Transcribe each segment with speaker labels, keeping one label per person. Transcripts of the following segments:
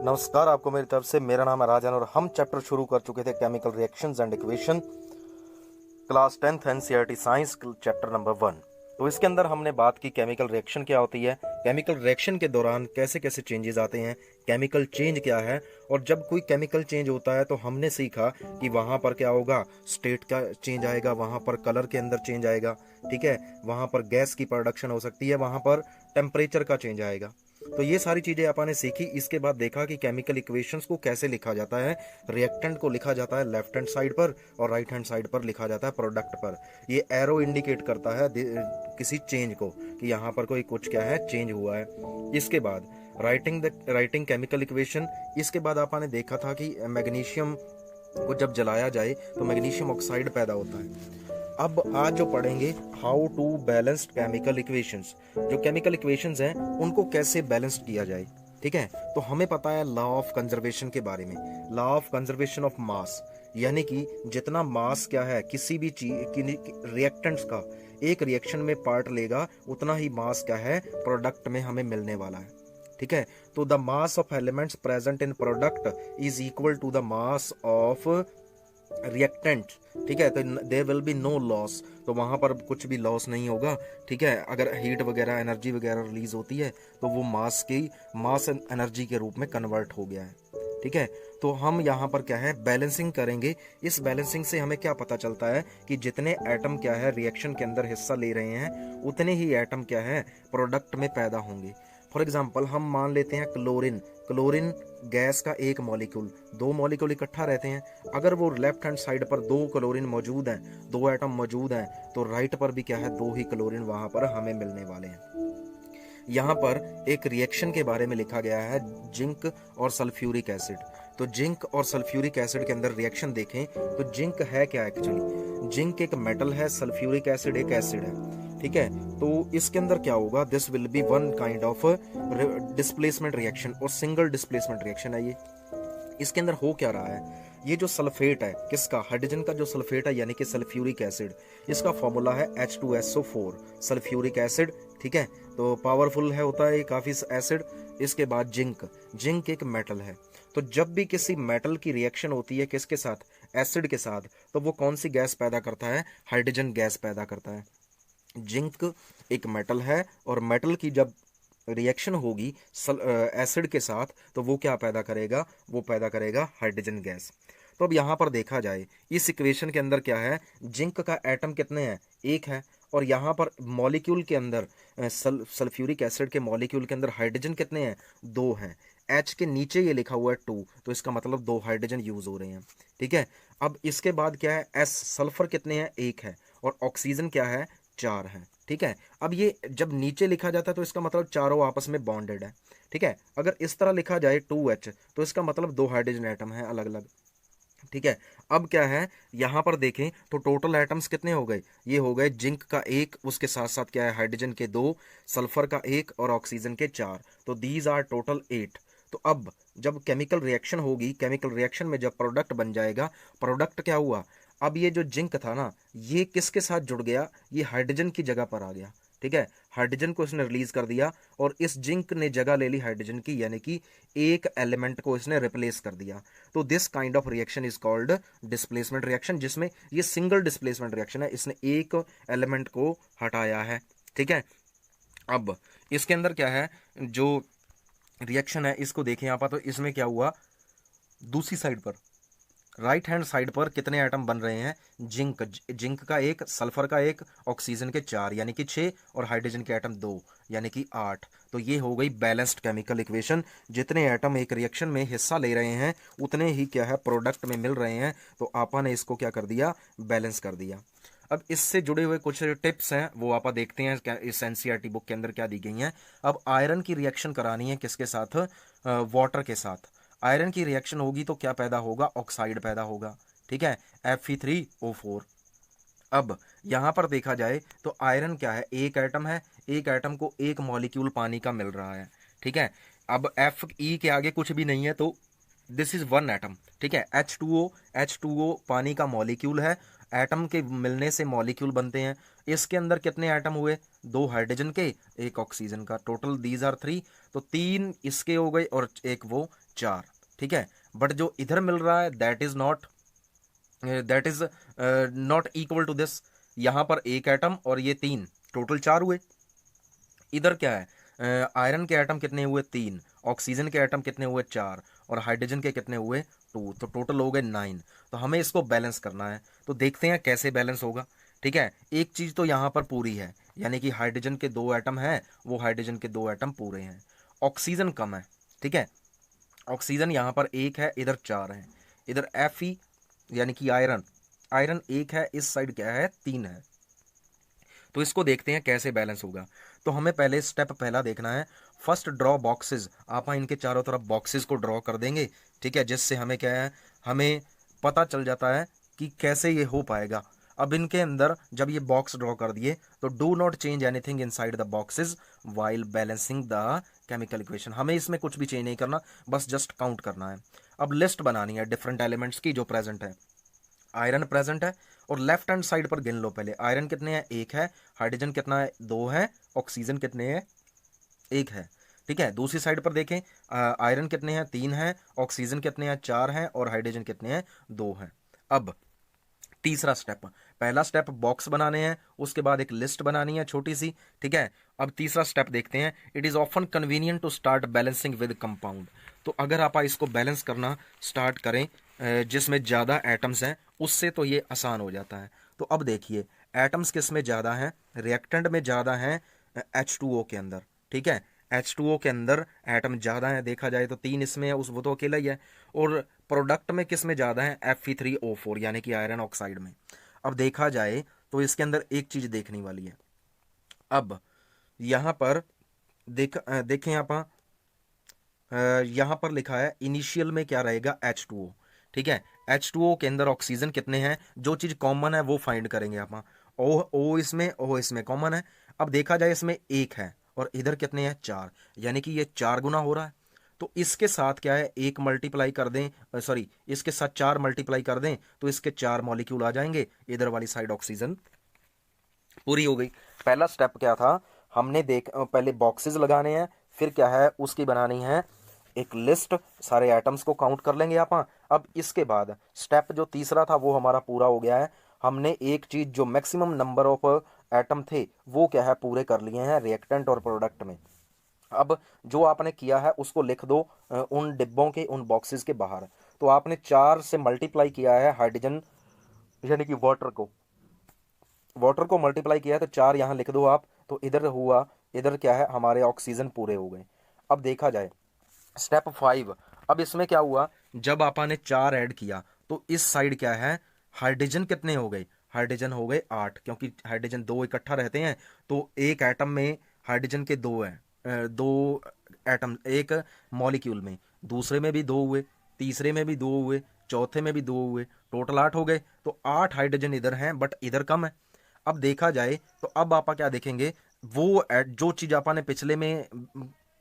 Speaker 1: नमस्कार, आपको मेरी तरफ से। मेरा नाम है राजन और हम चैप्टर शुरू कर चुके थे chemical reactions and equation, class 10th NCERT science, chapter number 1। तो इसके अंदर हमने बात की केमिकल रिएक्शन क्या होती है, केमिकल रिएक्शन के दौरान कैसे कैसे चेंजेस आते हैं, केमिकल चेंज क्या है, और जब कोई केमिकल चेंज होता है तो हमने सीखा कि वहाँ पर क्या होगा, स्टेट का चेंज आएगा, वहाँ पर कलर के अंदर चेंज आएगा, ठीक है, वहाँ पर गैस की प्रोडक्शन हो सकती है, वहाँ पर टेम्परेचर का चेंज आएगा। तो ये सारी चीजें अपन ने सीखी। इसके बाद देखा कि केमिकल इक्वेशंस को कैसे लिखा जाता है। रिएक्टेंट को लिखा जाता है लेफ्ट हैंड साइड पर और राइट हैंड साइड पर लिखा जाता है प्रोडक्ट पर। ये एरो इंडिकेट करता है किसी चेंज को कि यहाँ पर कोई कुछ क्या है, चेंज हुआ है। इसके बाद राइटिंग केमिकल इक्वेशन। इसके बाद अपन ने देखा था कि मैग्नीशियम को जब जलाया जाए तो मैग्नीशियम ऑक्साइड पैदा होता है। अब आज जो पढ़ेंगे how to balanced chemical equations. जो केमिकल इक्वेशंस हैं उनको कैसे बैलेंस्ड किया जाए, ठीक है। तो हमें पता है लॉ ऑफ कंजर्वेशन के बारे में, law of conservation of mass, यानी कि जितना मास क्या है किसी भी चीज रिएक्टेंट्स का एक रिएक्शन में पार्ट लेगा उतना ही मास क्या है प्रोडक्ट में हमें मिलने वाला है, ठीक है। तो the mass of elements present in product is equal to the mass of reactant, ठीक है। तो there will be no loss, तो वहां पर कुछ भी लॉस नहीं होगा, ठीक है। अगर हीट वगैरह एनर्जी वगैरह रिलीज होती है तो वो मास एनर्जी के रूप में कन्वर्ट हो गया है, ठीक है। तो हम यहाँ पर क्या है बैलेंसिंग करेंगे। इस बैलेंसिंग से हमें क्या पता चलता है कि जितने एटम क्या है रिएक्शन के अंदर हिस्सा ले रहे हैं उतने ही एटम क्या है प्रोडक्ट में पैदा होंगे। फॉर एग्जाम्पल हम मान लेते हैं क्लोरीन गैस का एक मॉलिक्यूल, दो मॉलिक्यूल इकट्ठा रहते हैं। अगर वो लेफ्ट हैंड साइड पर दो क्लोरीन मौजूद हैं, दो एटम मौजूद हैं, तो राइट पर भी क्या है दो ही क्लोरीन वहां पर हमें मिलने वाले हैं। यहाँ पर एक रिएक्शन के बारे में लिखा गया है, जिंक और सल्फ्यूरिक एसिड। तो जिंक और सल्फ्यूरिक एसिड के अंदर रिएक्शन देखें तो जिंक है क्या एक्चुअली, जिंक एक मेटल है, सल्फ्यूरिक एसिड एक एसिड है, ठीक है। तो इसके अंदर क्या होगा, this will be one kind of displacement reaction और सिंगल डिस्प्लेसमेंट रिएक्शन है ये। इसके अंदर हो क्या रहा है, ये जो सल्फेट है किसका, हाइड्रोजन का जो सल्फेट है यानी कि सल्फ्यूरिक एसिड, इसका फॉर्मूला है H2SO4 सल्फ्यूरिक एसिड, ठीक है। तो पावरफुल है होता है ये काफी एसिड। इसके बाद जिंक एक मेटल है। तो जब भी किसी मेटल की रिएक्शन होती है किसके साथ, एसिड के साथ, तो वो कौन सी गैस पैदा करता है, हाइड्रोजन गैस पैदा करता है। जिंक एक मेटल है और मेटल की जब रिएक्शन होगी एसिड के साथ तो वो क्या पैदा करेगा, वो पैदा करेगा हाइड्रोजन गैस। तो अब यहाँ पर देखा जाए इस इक्वेशन के अंदर क्या है, जिंक का एटम कितने हैं, एक है, और यहाँ पर मॉलिक्यूल के अंदर सल्फ्यूरिक एसिड के मॉलिक्यूल के अंदर हाइड्रोजन कितने हैं, दो हैं। H के नीचे ये लिखा हुआ है 2, तो इसका मतलब दो हाइड्रोजन यूज हो रहे हैं, ठीक है। अब इसके बाद क्या है, S सल्फर कितने हैं, एक है, और ऑक्सीजन क्या है, चार है, ठीक है। अब ये जब नीचे लिखा जाता है तो इसका मतलब चारों आपस में बॉन्डेड है, ठीक है। अगर इस तरह लिखा जाए 2H तो इसका मतलब दो हाइड्रोजन एटम है अलग अलग, ठीक है। अब क्या है यहां पर देखें तो टोटल एटम्स कितने हो गए, ये हो गए जिंक का एक, उसके साथ साथ क्या है हाइड्रोजन के दो, सल्फर का एक और ऑक्सीजन के चार, तो दीज आर टोटल 8। तो अब जब केमिकल रिएक्शन होगी, केमिकल रिएक्शन में जब प्रोडक्ट बन जाएगा, प्रोडक्ट क्या हुआ, अब ये जो जिंक था ना ये किसके साथ जुड़ गया, ये हाइड्रोजन की जगह पर आ गया, ठीक है। हाइड्रोजन को इसने रिलीज कर दिया और इस जिंक ने जगह ले ली हाइड्रोजन की, यानी कि एक एलिमेंट को इसने रिप्लेस कर दिया। तो this kind of reaction is called displacement reaction, जिसमें ये सिंगल डिस्प्लेसमेंट रिएक्शन है, इसने एक एलिमेंट को हटाया है, ठीक है। अब इसके अंदर क्या है, जो रिएक्शन है इसको देखें यहाँ पर, तो इसमें क्या हुआ, दूसरी साइड पर राइट हैंड साइड पर कितने एटम बन रहे हैं, जिंक का एक, सल्फर का एक, ऑक्सीजन के चार यानी कि 6, और हाइड्रोजन के एटम दो यानी कि 8। तो ये हो गई बैलेंस्ड केमिकल इक्वेशन। जितने एटम एक रिएक्शन में हिस्सा ले रहे हैं उतने ही क्या है प्रोडक्ट में मिल रहे हैं, तो आपा ने इसको क्या कर दिया, बैलेंस कर दिया। अब इससे जुड़े हुए कुछ टिप्स हैं वो आप देखते हैं इस एनसीईआरटी बुक के अंदर क्या दी गई हैं। अब आयरन की रिएक्शन करानी है किसके साथ, वाटर के साथ। आयरन की रिएक्शन होगी तो क्या पैदा होगा, ऑक्साइड पैदा होगा, ठीक है, Fe3O4। अब यहां पर देखा जाए तो आयरन क्या है, एक एटम है, एक एटम को एक मॉलिक्यूल पानी का मिल रहा है, ठीक है। अब Fe के आगे कुछ भी नहीं है तो दिस इज वन एटम, ठीक है। H2O पानी का मॉलिक्यूल है, एटम के मिलने से मॉलिक्यूल बनते हैं। इसके अंदर कितने एटम हुए, दो हाइड्रोजन के एक ऑक्सीजन का, टोटल दीज आर 3। तो तीन इसके हो गए और एक वो, 4, ठीक है। बट जो इधर मिल रहा है that is not equal to this. यहाँ पर एक एटम और ये 3, टोटल 4 हुए। इधर क्या है, आयरन के एटम कितने हुए 3, ऑक्सीजन के एटम कितने हुए 4, और हाइड्रोजन के कितने हुए 2, तो टोटल हो गए 9। तो हमें इसको बैलेंस करना है, तो देखते हैं कैसे बैलेंस होगा। ठीक है, एक चीज़ तो यहाँ पर पूरी है, यानी कि हाइड्रोजन के 2 एटम हैं, वो हाइड्रोजन के 2 एटम पूरे हैं। ऑक्सीजन कम है, ठीक है, ऑक्सीजन यहाँ पर 1 है, इधर 4 है। इधर Fe यानी कि आयरन, आयरन 1 है, इस साइड क्या है 3 है। तो इसको देखते हैं कैसे बैलेंस होगा। तो हमें पहले स्टेप पहला देखना है, फर्स्ट ड्रॉ बॉक्सेस। आप इनके चारों तरफ बॉक्सेस को ड्रॉ कर देंगे, ठीक है, जिससे हमें क्या है, हमें पता चल जाता है कि कैसे ये हो पाएगा। अब इनके अंदर जब ये बॉक्स ड्रॉ कर दिए तो do not change anything inside the boxes while balancing the chemical equation. हमें इसमें कुछ भी चेंज नहीं करना, बस जस्ट काउंट करना है। अब लिस्ट बनानी है डिफरेंट एलिमेंट्स की जो प्रेजेंट है। आयरन प्रेजेंट है, और लेफ्ट हैंड साइड पर गिन लो पहले, आयरन कितने हैं 1 है, हाइड्रोजन कितना है 2 है, ऑक्सीजन कितने हैं 1 है। ठीक है, दूसरी साइड पर देखें, आयरन कितने हैं 3 है, ऑक्सीजन कितने हैं 4 हैं, और हाइड्रोजन कितने हैं 2 हैं। अब तीसरा स्टेप, पहला स्टेप बॉक्स बनाने हैं, उसके बाद एक लिस्ट बनानी है छोटी सी, ठीक है। अब तीसरा स्टेप देखते हैं, it is often convenient to start balancing with compound. तो अगर आप इसको बैलेंस करना स्टार्ट करें जिसमें ज़्यादा एटम्स हैं, उससे तो ये आसान हो जाता है। तो अब देखिए, एटम्स किस में ज़्यादा हैं, रिएक्टेंट में ज़्यादा हैं H2O के अंदर, ठीक है, H2O के अंदर एटम ज़्यादा है, देखा जाए तो 3 इसमें है, उस वो तो अकेला ही है। और प्रोडक्ट में किस में ज़्यादा है, Fe3O4 यानी कि आयरन ऑक्साइड में। अब देखा जाए तो इसके अंदर एक चीज़ देखने वाली है। अब यहाँ पर देखें आप, यहाँ पर लिखा है इनिशियल में क्या रहेगा H2O, ठीक है। H2O के अंदर ऑक्सीजन कितने हैं, जो चीज़ कॉमन है वो फाइंड करेंगे आप। O इसमें कॉमन है। अब देखा जाए इसमें 1 है और इधर कितने हैं 4, यानी कि ये 4 गुना हो रहा है। तो इसके साथ क्या है 1 मल्टीप्लाई कर दें, सॉरी इसके साथ 4 मल्टीप्लाई कर दें तो इसके 4 मॉलिक्यूल आ जाएंगे, इधर वाली साइड ऑक्सीजन पूरी हो गई। पहला स्टेप क्या था, हमने पहले बॉक्सेस लगाने हैं, फिर क्या है उसकी बनानी है एक लिस्ट, सारे एटम्स को काउंट कर लेंगे आप। अब इसके बाद स्टेप जो तीसरा था वो हमारा पूरा हो गया है। हमने एक चीज जो मैक्सिमम नंबर ऑफ एटम थे वो क्या है पूरे कर लिए हैं रिएक्टेंट और प्रोडक्ट में। अब जो आपने किया है उसको लिख दो उन डिब्बों के, उन बॉक्सेस के बाहर। तो आपने 4 से मल्टीप्लाई किया है हाइड्रोजन यानी कि वाटर को मल्टीप्लाई किया है, तो 4 यहाँ लिख दो आप। तो इधर हुआ, इधर क्या है हमारे ऑक्सीजन पूरे हो गए। अब देखा जाए स्टेप 5, अब इसमें क्या हुआ, जब आपने 4 ऐड किया तो इस साइड क्या है हाइड्रोजन कितने हो गए, हाइड्रोजन हो गए 8, क्योंकि हाइड्रोजन 2 इकट्ठा रहते हैं। तो एक एटम में हाइड्रोजन के 2 हैं, 2 एटम एक मॉलिक्यूल में, दूसरे में भी 2 हुए, तीसरे में भी 2 हुए, चौथे में भी 2 हुए, टोटल 8 हो गए। तो 8 हाइड्रोजन इधर हैं बट इधर कम है। अब देखा जाए तो अब आप क्या देखेंगे, वो जो चीज आपने पिछले में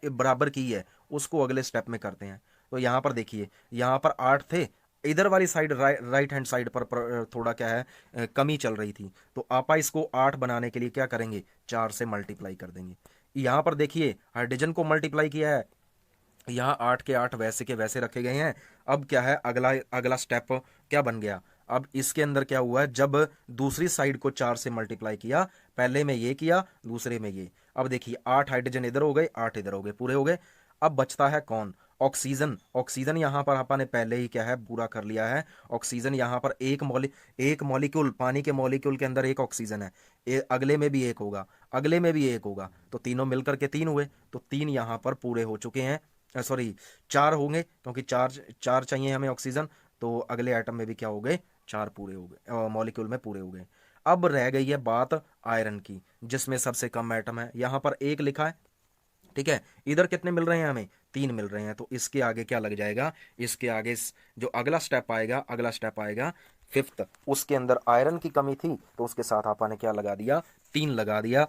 Speaker 1: बराबर की है उसको अगले स्टेप में करते हैं। तो यहाँ पर देखिए, यहाँ पर 8 थे, इधर वाली साइड राइट हैंड साइड पर थोड़ा क्या है कमी चल रही थी। तो आप इसको 8 बनाने के लिए क्या करेंगे, 4 से मल्टीप्लाई कर देंगे। यहाँ पर देखिए हाइड्रोजन को मल्टीप्लाई किया है, यहाँ 8 के 8 वैसे के वैसे रखे गए हैं। अब क्या है अगला अगला स्टेप क्या बन गया, अब इसके अंदर क्या हुआ है, जब दूसरी साइड को 4 से मल्टीप्लाई किया, पहले में ये किया दूसरे में ये। अब देखिए 8 हाइड्रोजन इधर हो गए, 8 इधर हो गए, पूरे हो गए। अब बचता है कौन, ऑक्सीजन। ऑक्सीजन यहाँ पर आपने पहले ही क्या है पूरा कर लिया है। ऑक्सीजन यहाँ पर एक मॉलिक्यूल, पानी के मॉलिक्यूल के अंदर एक ऑक्सीजन है, अगले में भी एक होगा, अगले में भी एक होगा, तो तीनों मिलकर के 3 हुए। तो 3 यहाँ पर पूरे हो चुके हैं, सॉरी 4 होंगे, क्योंकि 4 चाहिए हमें ऑक्सीजन। तो अगले आइटम में भी क्या हो गए, 4 पूरे हो गए, मॉलिक्यूल में पूरे हो गए। अब रह गई है बात आयरन की, जिसमें सबसे कम एटम है, यहाँ पर 1 लिखा है, ठीक है। इधर कितने मिल रहे हैं हमें, 3 मिल रहे हैं। तो इसके आगे क्या लग जाएगा, इसके आगे जो अगला स्टेप आएगा, अगला स्टेप आएगा 5th, उसके अंदर आयरन की कमी थी तो उसके साथ आपने क्या लगा दिया, 3 लगा दिया।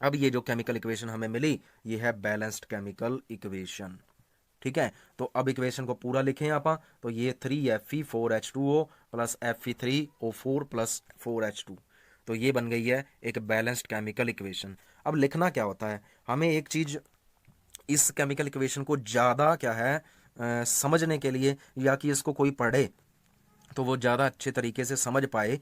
Speaker 1: अब ये जो केमिकल इक्वेशन हमें मिली ये है बैलेंस्ड केमिकल इक्वेशन, ठीक है। तो अब इक्वेशन को पूरा लिखें आप, तो ये 3Fe4H2O plus Fe3O4 plus 4H2, तो ये बन गई है एक बैलेंस्ड केमिकल इक्वेशन। अब लिखना क्या होता है, हमें एक चीज, इस केमिकल इक्वेशन को ज़्यादा क्या है समझने के लिए, या कि इसको कोई पढ़े तो वो ज़्यादा अच्छे तरीके से समझ पाए,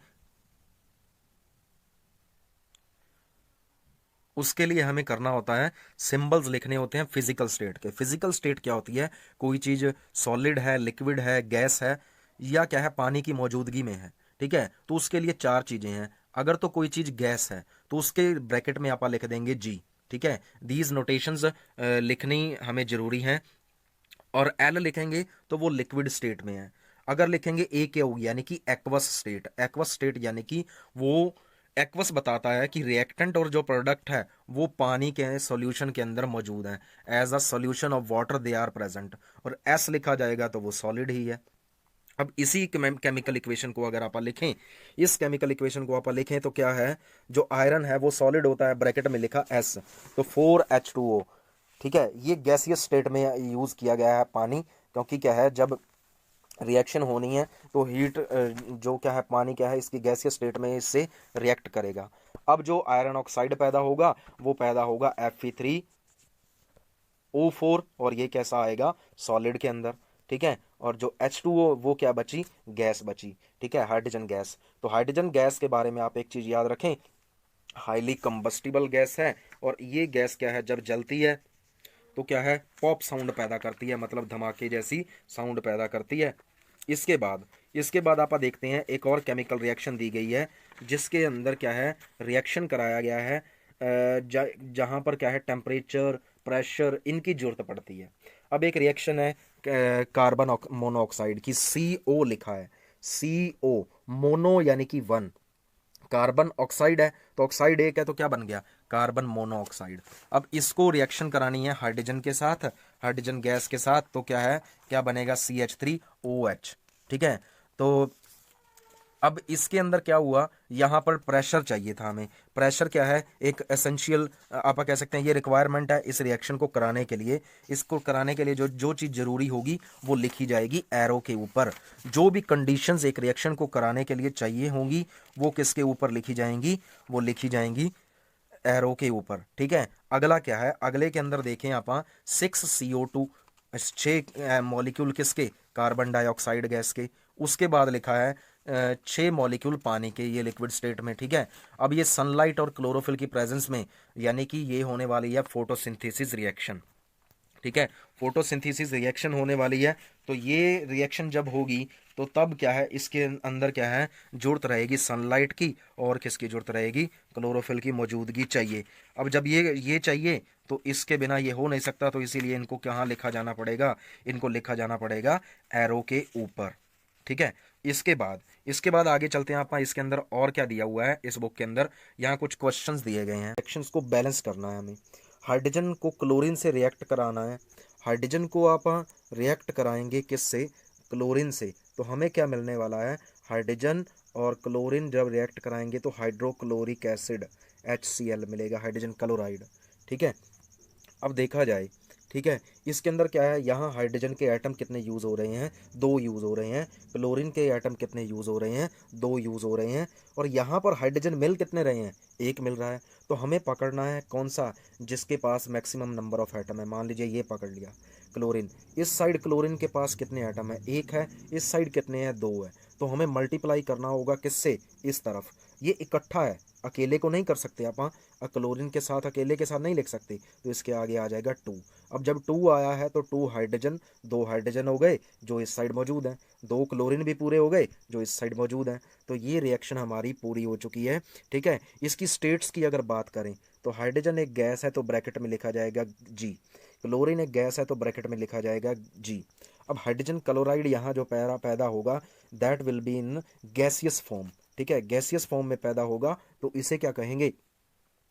Speaker 1: उसके लिए हमें करना होता है सिंबल्स लिखने होते हैं फिजिकल स्टेट के। फिजिकल स्टेट क्या होती है? कोई चीज़ सॉलिड है, लिक्विड है, गैस है, या क्या है, पानी की मौजूदगी में है। ठीक है, तो उसके लिए चार चीज़ें हैं। अगर तो कोई चीज़ गैस है तो उसके ब्रैकेट में आप लिख देंगे जी। ठीक है, दीज नोटेशंस लिखनी हमें जरूरी है। और एल लिखेंगे तो वो लिक्विड स्टेट में है। अगर लिखेंगे ए के ओ यानी कि एक्वस स्टेट, एक्वस स्टेट यानी कि वो एक्वस बताता है कि रिएक्टेंट और जो प्रोडक्ट है वो पानी के सॉल्यूशन के अंदर मौजूद है, as a solution of water they are present. और एस लिखा जाएगा तो वो सॉलिड ही है। अब इसी केमिकल इक्वेशन को अगर आप लिखें, इस केमिकल इक्वेशन को आप लिखें तो क्या है, जो आयरन है वो सॉलिड होता है, ब्रैकेट में लिखा एस, तो 4H2O। ठीक है, ये गैसियस स्टेट में यूज किया गया है पानी, क्योंकि क्या है, जब रिएक्शन होनी है तो हीट जो क्या है, पानी क्या है, इसकी गैसियस स्टेट में इससे रिएक्ट करेगा। अब जो आयरन ऑक्साइड पैदा होगा वो पैदा होगा Fe3O4, और ये कैसा आएगा, सॉलिड के अंदर। ठीक है, और जो H2O वो क्या बची, गैस बची। ठीक है, हाइड्रोजन गैस। तो हाइड्रोजन गैस के बारे में आप एक चीज याद रखें, हाईली कंबस्टिबल गैस है, और ये गैस क्या है, जब जलती है तो क्या है, पॉप साउंड पैदा करती है, मतलब धमाके जैसी साउंड पैदा करती है। इसके बाद आप देखते हैं एक और केमिकल रिएक्शन दी गई है, जिसके अंदर क्या है, रिएक्शन कराया गया है जहां पर क्या है, टेम्परेचर, प्रेशर, इनकी जरूरत पड़ती है। अब एक रिएक्शन है कार्बन मोनोऑक्साइड की, CO लिखा है, CO, मोनो यानी कि वन, कार्बन ऑक्साइड है तो ऑक्साइड एक है तो क्या बन गया, कार्बन मोनोऑक्साइड। अब इसको रिएक्शन करानी है हाइड्रोजन के साथ, हाइड्रोजन गैस के साथ, तो क्या है, क्या बनेगा, CH3OH। ठीक है, तो अब इसके अंदर क्या हुआ, यहाँ पर प्रेशर चाहिए था हमें। प्रेशर क्या है, एक एसेंशियल, आप कह सकते हैं ये रिक्वायरमेंट है इस रिएक्शन को कराने के लिए। इसको कराने के लिए जो जो चीज़ जरूरी होगी वो लिखी जाएगी एरो के ऊपर। जो भी कंडीशंस एक रिएक्शन को कराने के लिए चाहिए होंगी वो किसके ऊपर लिखी जाएंगी, वो लिखी जाएंगी एरो के ऊपर। ठीक है, अगला क्या है, अगले के अंदर देखें आप, 6CO2, 6 मॉलिक्यूल किसके, कार्बन डाइऑक्साइड गैस के। उसके बाद लिखा है 6 मॉलिक्यूल पानी के, ये लिक्विड स्टेट में। ठीक है, अब ये सनलाइट और क्लोरोफिल की प्रेजेंस में, यानी कि ये होने वाली है फोटोसिंथेसिस रिएक्शन। ठीक है, फोटोसिंथेसिस रिएक्शन होने वाली है, तो ये रिएक्शन जब होगी तो तब क्या है, इसके अंदर क्या है, जरूरत रहेगी सनलाइट की, और किसकी जरूरत रहेगी, क्लोरोफिल की मौजूदगी चाहिए। अब जब ये चाहिए तो इसके बिना ये हो नहीं सकता, तो इसीलिए इनको कहाँ लिखा जाना पड़ेगा, इनको लिखा जाना पड़ेगा एरो के ऊपर। ठीक है, इसके बाद आगे चलते हैं। आप इसके अंदर और क्या दिया हुआ है इस बुक के अंदर, यहाँ कुछ क्वेश्चंस दिए गए हैं, रिएक्शंस को बैलेंस करना है हमें। हाइड्रोजन को क्लोरीन से रिएक्ट कराना है, हाइड्रोजन को आप रिएक्ट कराएंगे किससे, क्लोरीन से, तो हमें क्या मिलने वाला है, हाइड्रोजन और क्लोरीन जब रिएक्ट कराएंगे तो हाइड्रोक्लोरिक एसिड HCl मिलेगा, हाइड्रोजन क्लोराइड। ठीक है, अब देखा जाए, ठीक है, इसके अंदर क्या है, यहाँ हाइड्रोजन के एटम कितने यूज़ हो रहे हैं, 2 यूज़ हो रहे हैं। क्लोरीन के एटम कितने यूज़ हो रहे हैं, 2 यूज़ हो रहे हैं। और यहाँ पर हाइड्रोजन मिल कितने रहे हैं, 1 मिल रहा है। तो हमें पकड़ना है कौन सा, जिसके पास मैक्सिमम नंबर ऑफ एटम है। मान लीजिए ये पकड़ लिया क्लोरीन, इस साइड क्लोरीन के पास कितने एटम है, 1 है, इस साइड कितने हैं, 2 है। तो हमें मल्टीप्लाई करना होगा किससे, इस तरफ। ये इकट्ठा है, अकेले को नहीं कर सकते आप, क्लोरीन के साथ अकेले के साथ नहीं लिख सकते, तो इसके आगे आ जाएगा 2। अब जब 2 आया है तो 2 हाइड्रोजन, 2 हाइड्रोजन हो गए जो इस साइड मौजूद हैं, 2 क्लोरीन भी पूरे हो गए जो इस साइड मौजूद हैं। तो ये रिएक्शन हमारी पूरी हो चुकी है। ठीक है, इसकी स्टेट्स की अगर बात करें तो हाइड्रोजन एक गैस है तो ब्रैकेट में लिखा जाएगा जी, क्लोरीन एक गैस है तो ब्रैकेट में लिखा जाएगा जी। अब हाइड्रोजन क्लोराइड यहाँ जो पैदा होगा, that will be in gaseous form. ठीक है, गैसियस फॉर्म में पैदा होगा तो इसे क्या कहेंगे,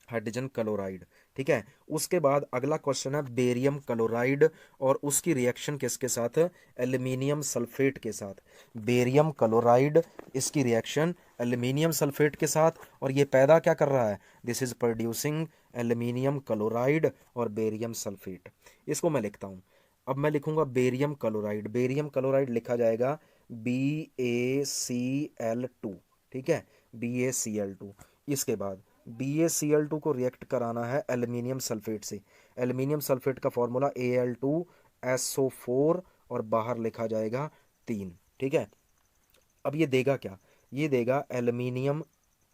Speaker 1: हाइड्रोजन क्लोराइड। ठीक है, उसके बाद अगला क्वेश्चन है बेरियम क्लोराइड, और उसकी रिएक्शन किसके साथ, एल्यूमिनियम सल्फेट के साथ। बेरियम क्लोराइड, इसकी रिएक्शन एल्यूमिनियम सल्फेट के साथ, और ये पैदा क्या कर रहा है, this is producing aluminium chloride और बेरियम सल्फेट। इसको मैं लिखता हूँ, अब मैं लिखूंगा बेरियम क्लोराइड, बेरियम क्लोराइड लिखा जाएगा BaCl2। ठीक है, BaCl2। इसके बाद BaCl2 को रिएक्ट कराना है एल्यूमिनियम सल्फेट से। एल्यूमिनियम सल्फेट का फॉर्मूला Al2SO4 और बाहर लिखा जाएगा 3। ठीक है, अब ये देगा क्या, ये देगा एल्युमिनियम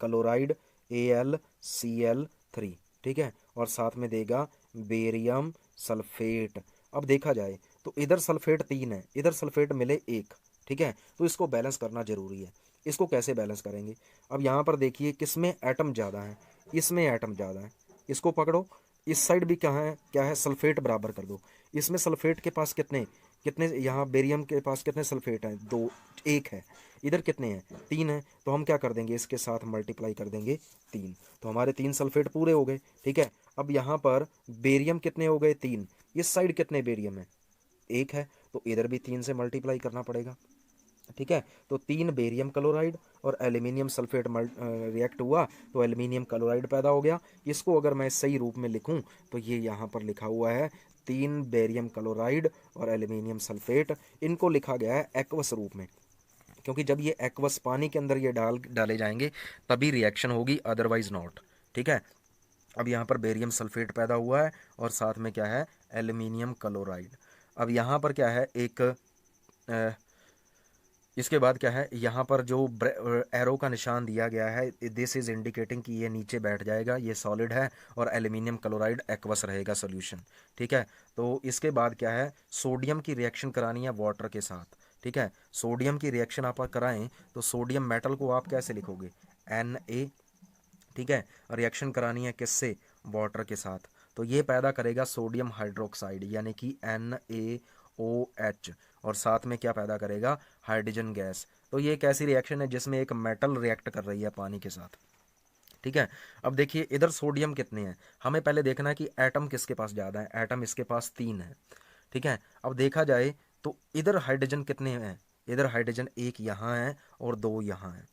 Speaker 1: क्लोराइड AlCl3। ठीक है, और साथ में देगा बेरियम सल्फेट। अब देखा जाए तो इधर सल्फेट 3 है, इधर सल्फेट मिले 1। ठीक है, तो इसको बैलेंस करना जरूरी है। इसको कैसे बैलेंस करेंगे, अब यहाँ पर देखिए किसमें एटम ज़्यादा है, इसमें एटम ज़्यादा है। इसको पकड़ो, इस साइड भी क्या है सल्फेट बराबर कर दो। इसमें सल्फेट के पास कितने कितने यहाँ बेरियम के पास कितने सल्फेट हैं, 2, 1 है। इधर कितने हैं, 3 है। तो हम क्या कर देंगे, इसके साथ मल्टीप्लाई कर देंगे 3, तो हमारे 3 सल्फेट पूरे हो गए। ठीक है, अब यहाँ पर बेरियम कितने हो गए, 3। इस साइड कितने बेरियम है, 1 है, तो इधर भी 3 से मल्टीप्लाई करना पड़ेगा। ठीक है, तो 3 बेरियम क्लोराइड और एल्यूमिनियम सल्फेट रिएक्ट हुआ तो एल्यूमिनियम क्लोराइड पैदा हो गया। इसको अगर मैं सही रूप में लिखूं तो ये यहाँ पर लिखा हुआ है 3 बेरियम क्लोराइड और एल्यूमिनियम सल्फेट। इनको लिखा गया है एक्वस रूप में, क्योंकि जब ये एक्वस पानी के अंदर ये डाले जाएंगे तभी रिएक्शन होगी, अदरवाइज नॉट। ठीक है, अब यहाँ पर बेरियम सल्फेट पैदा हुआ है और साथ में क्या है, एल्यूमिनियम क्लोराइड। अब यहाँ पर क्या है, एक इसके बाद क्या है, यहाँ पर जो एरो का निशान दिया गया है, दिस इज इंडिकेटिंग कि ये नीचे बैठ जाएगा, ये सॉलिड है और एल्यूमिनियम क्लोराइड एक्वस रहेगा सॉल्यूशन। ठीक है, तो इसके बाद क्या है, सोडियम की रिएक्शन करानी है वाटर के साथ। ठीक है, सोडियम की रिएक्शन आप कराएं तो सोडियम मेटल को आप कैसे लिखोगे, Na। ठीक है, रिएक्शन करानी है किससे, वाटर के साथ, तो ये पैदा करेगा सोडियम हाइड्रोक्साइड यानी कि NaOH, और साथ में क्या पैदा करेगा, हाइड्रोजन गैस। तो ये एक ऐसी रिएक्शन है जिसमें एक मेटल रिएक्ट कर रही है पानी के साथ। ठीक है, अब देखिए इधर सोडियम कितने हैं, हमें पहले देखना है कि एटम किसके पास ज़्यादा है, एटम इसके पास 3 है। ठीक है, अब देखा जाए तो इधर हाइड्रोजन कितने हैं, इधर हाइड्रोजन 1 यहाँ है और 2 यहाँ है।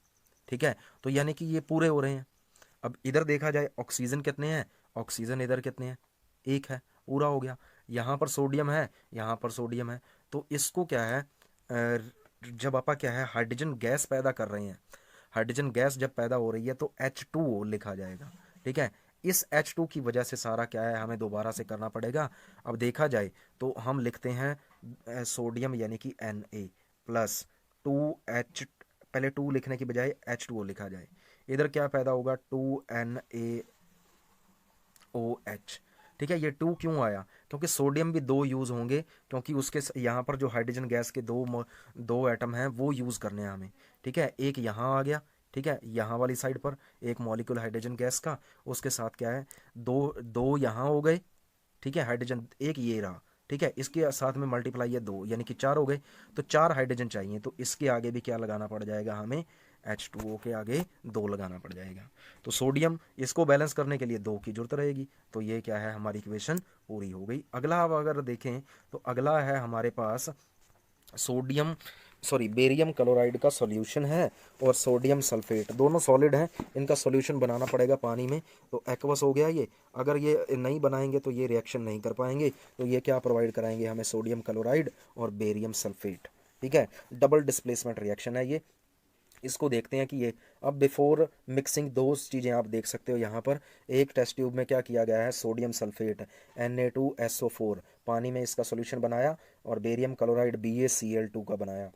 Speaker 1: ठीक है, तो यानी कि ये पूरे हो रहे हैं। अब इधर देखा जाए ऑक्सीजन कितने हैं, ऑक्सीजन इधर कितने हैं, 1 है, पूरा हो गया। यहाँ पर सोडियम है, यहाँ पर सोडियम है, तो इसको क्या है, जब आप क्या है हाइड्रोजन गैस पैदा कर रहे हैं, हाइड्रोजन गैस जब पैदा हो रही है तो H2O लिखा जाएगा। ठीक है, इस H2 की वजह से सारा क्या है हमें दोबारा से करना पड़ेगा। अब देखा जाए तो हम लिखते हैं सोडियम यानी कि Na प्लस 2H, पहले 2 लिखने की बजाय H2O लिखा जाए। इधर क्या पैदा होगा, 2NaOH। ठीक है, ये 2 क्यों आया, क्योंकि सोडियम भी 2 यूज़ होंगे, क्योंकि उसके यहाँ पर जो हाइड्रोजन गैस के दो एटम हैं वो यूज़ करने हैं हमें। ठीक है, एक यहाँ आ गया, ठीक है, यहाँ वाली साइड पर एक मॉलिक्यूल हाइड्रोजन गैस का, उसके साथ क्या है, दो दो यहाँ हो गए। ठीक है, हाइड्रोजन एक ये रहा। ठीक है, इसके साथ में मल्टीप्लाई है 2 यानी कि 4 हो गए, तो 4 हाइड्रोजन चाहिए, तो इसके आगे भी क्या लगाना पड़ जाएगा हमें, H2O के आगे 2 लगाना पड़ जाएगा। तो सोडियम इसको बैलेंस करने के लिए 2 की जरूरत रहेगी, तो ये क्या है हमारी इक्वेशन पूरी हो गई। अगला अब अगर देखें तो अगला है हमारे पास बेरियम क्लोराइड का सॉल्यूशन है और सोडियम सल्फेट, दोनों सॉलिड हैं, इनका सॉल्यूशन बनाना पड़ेगा पानी में। तो एक्वस हो गया ये, अगर ये नहीं बनाएंगे तो ये रिएक्शन नहीं कर पाएंगे, तो ये क्या प्रोवाइड कराएंगे हमें, सोडियम क्लोराइड और बेरियम सल्फेट। ठीक है, डबल डिस्प्लेसमेंट रिएक्शन है ये। इसको देखते हैं कि ये अब बिफोर मिक्सिंग दो चीज़ें आप देख सकते हो यहाँ पर, एक टेस्ट ट्यूब में क्या किया गया है, सोडियम सल्फेट Na2SO4 पानी में इसका सॉल्यूशन बनाया और बेरियम क्लोराइड BaCl2 का बनाया।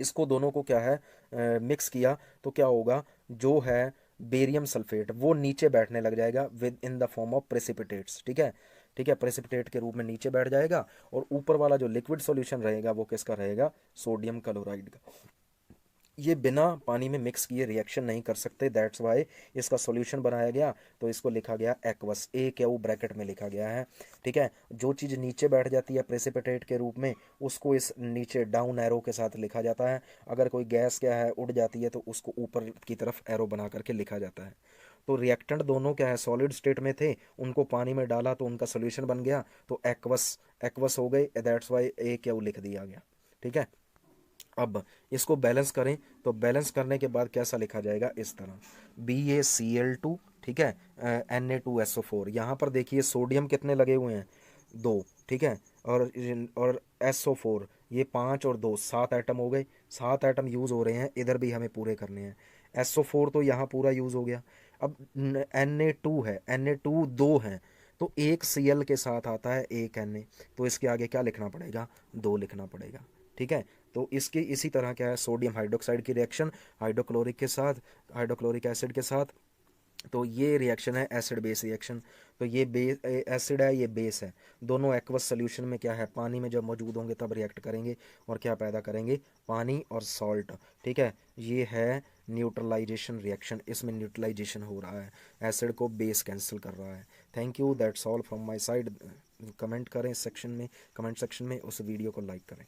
Speaker 1: इसको दोनों को क्या है मिक्स किया, तो क्या होगा, जो है बेरियम सल्फेट वो नीचे बैठने लग जाएगा with in the form of precipitates. ठीक है, ठीक है, प्रेसिपिटेट के रूप में नीचे बैठ जाएगा, और ऊपर वाला जो लिक्विड सॉल्यूशन रहेगा वो किसका रहेगा, सोडियम क्लोराइड का। ये बिना पानी में मिक्स किए रिएक्शन नहीं कर सकते, दैट्स वाई इसका सॉल्यूशन बनाया गया, तो इसको लिखा गया एक्वस, AQ ब्रैकेट में लिखा गया है। ठीक है, जो चीज़ नीचे बैठ जाती है प्रेसिपिटेट के रूप में उसको इस नीचे डाउन एरो के साथ लिखा जाता है, अगर कोई गैस क्या है उड़ जाती है तो उसको ऊपर की तरफ एरो बना करके लिखा जाता है। तो रिएक्टेंट दोनों क्या है सॉलिड स्टेट में थे, उनको पानी में डाला तो उनका सोल्यूशन बन गया, तो एक्वस एक्वस हो गए, दैट्स वाई AQ लिख दिया गया। ठीक है, अब इसको बैलेंस करें तो बैलेंस करने के बाद कैसा लिखा जाएगा, इस तरह BaCl2। ठीक है, Na2SO4, यहाँ पर देखिए सोडियम कितने लगे हुए हैं, 2। ठीक है, और SO4 ये 5 और 2 7 एटम हो गए, 7 एटम यूज़ हो रहे हैं, इधर भी हमें पूरे करने हैं। SO4 तो यहाँ पूरा यूज़ हो गया। अब Na2 है, Na2 2 हैं, तो एक Cl के साथ आता है एक Na, तो इसके आगे क्या लिखना पड़ेगा, 2 लिखना पड़ेगा। ठीक है, तो इसकी इसी तरह क्या है, सोडियम हाइड्रोक्साइड की रिएक्शन हाइड्रोक्लोरिक के साथ, हाइड्रोक्लोरिक एसिड के साथ, तो ये रिएक्शन है एसिड बेस रिएक्शन। तो ये बेस एसिड है, ये बेस है, दोनों एक्वस सोल्यूशन में क्या है, पानी में जब मौजूद होंगे तब रिएक्ट करेंगे और क्या पैदा करेंगे, पानी और सॉल्ट। ठीक है, ये है न्यूट्रलाइजेशन रिएक्शन, इसमें न्यूट्रलाइजेशन हो रहा है, एसिड को बेस कैंसिल कर रहा है। Thank you, that's all from my side. Comment करें इस सेक्शन में, कमेंट सेक्शन में, उस वीडियो को लाइक करें।